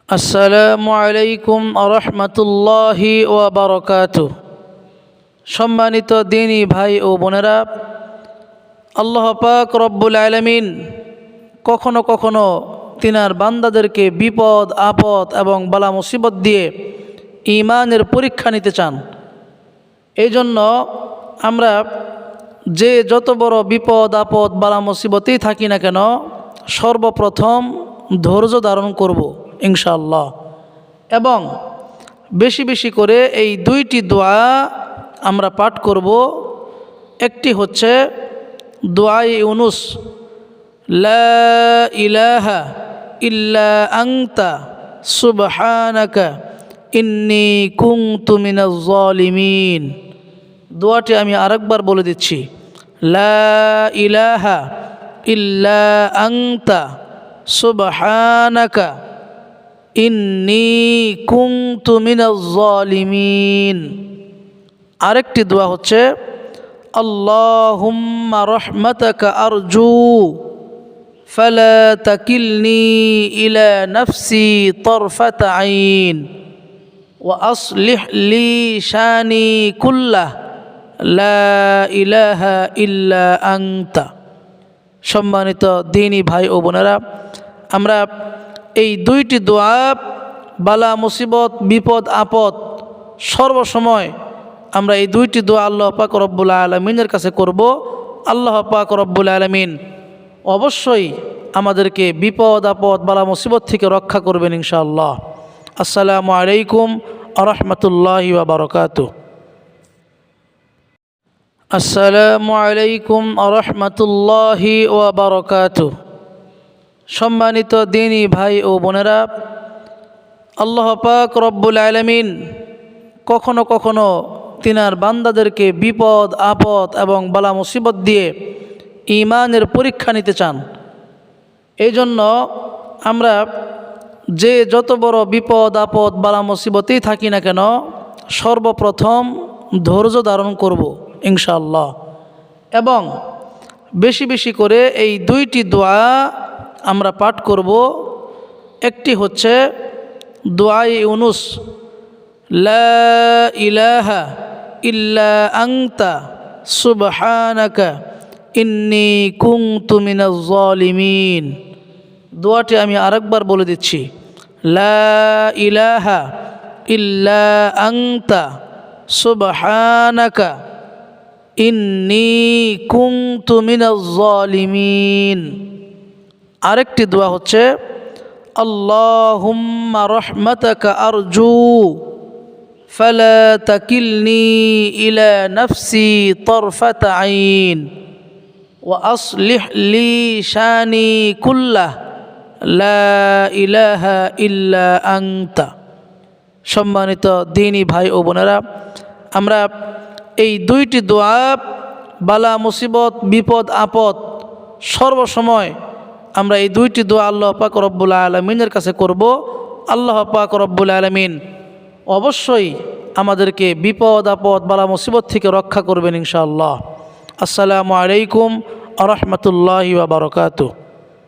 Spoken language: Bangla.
আসসালামু আলাইকুম আরহামতুল্লাহি ওয়া বারাকাতুহু। সম্মানিত দিনী ভাই ও বোনেরা, আল্লাহ পাক রব্বুল আলামিন কখনো কখনো তিনার বান্দাদেরকে বিপদ আপদ এবং বালা মুসিবত দিয়ে ঈমানের পরীক্ষা নিতে চান। এই জন্য আমরা যে যত বড় বিপদ আপদ বালা মুসিবতেই থাকি না কেন, সর্বপ্রথম ধৈর্য ধারণ করব ইনশাআল্লাহ, এবং বেশি বেশি করে এই দুইটি দোয়া আমরা পাঠ করব। একটি হচ্ছে দোয়ায়ে ইউনুস, লা ইলাহা ইল্লা আনতা সুবহানাকা ইন্নী কুনতু মিনাজ জালিমিন। দোয়াটি আমি আরেকবার বলে দিচ্ছি, লা ইলাহা ইল্লা আনতা সুবহানাকা ইন্নী কুনতু মিনাজ জালিমিন। আরেকটি দোয়া হচ্ছে আল্লাহুম্মা রাহমাতাকা আরজু ফালা তাকিলনি ইলা নাফসি তারফাতা আইন ওয়া আসলিহ লি শানি কুল্লাহ লা ইলাহা ইল্লা আনতা। সম্মানিত দিনী ভাই ও বোনেরা, আমরা এই দুইটি দোয়া বালা মুসিবত বিপদ আপদ সর্বসময় আমরা এই দুইটি দোয়া আল্লাহ পাক রব্বুল আলামিনের কাছে করব। আল্লাহ পাক রব্বুল আলামিন অবশ্যই আমাদেরকে বিপদ আপদ বালা মুসিবত থেকে রক্ষা করবেন ইনশাআল্লাহ। আসসালামু আলাইকুম আরহামতুল্লাহি ওয়া বারাকাতুহু। আসসালামু আলাইকুম আরহামতুল্লাহি ওয়া বারাকাতুহু। সম্মানিত দিনী ভাই ও বোনেরা, আল্লাহ পাক রব্বুল আলামিন কখনো কখনো তিনার বান্দাদেরকে বিপদ আপদ এবং বালা মুসিবত দিয়ে ঈমানের পরীক্ষা নিতে চান। এই জন্য আমরা যে যত বড় বিপদ আপদ বালা মুসিবতেই থাকি না কেন, সর্বপ্রথম ধৈর্য ধারণ করব ইনশাআল্লাহ, এবং বেশি বেশি করে এই দুইটি দোয়া আমরা পাঠ করব। একটি হচ্ছে দোয়ায়ে ইউনুস, লা ইলাহা ইল্লা আনতা সুবহানাকা ইন্নী কুনতু মিনাজ জালিমিন। দোয়াটি আমি আরেকবার বলে দিচ্ছি, লা ইলাহা ইল্লা আনতা সুবহানাকা ইন্নী কুনতু মিনাজ জালিমিন। আরেকটি দোয়া হচ্ছে আল্লাহুম্মা রাহমাতাকা আরজু ফালা তাকিলনি ইলা নাফসি তারফাতা আইন ওয়া আসলিহ লি শানি কুল্লাহ লা ইলাহা ইল্লা আনতা। সম্মানিত দিনী ভাই ও বোনেরা, আমরা এই দুইটি দোয়া বালা মুসিবত বিপদ আপদ সর্বসময় আমরা এই দুইটি দোয়া আল্লাহ পাক রব্বুল আলামিনের কাছে করব। আল্লাহ পাক রব্বুল আলামিন অবশ্যই আমাদেরকে বিপদ আপদ বালা মুসিবত থেকে রক্ষা করবেন ইনশাআল্লাহ। আসসালামু আলাইকুম আরহামতুল্লাহি ওয়া বারাকাতুহু।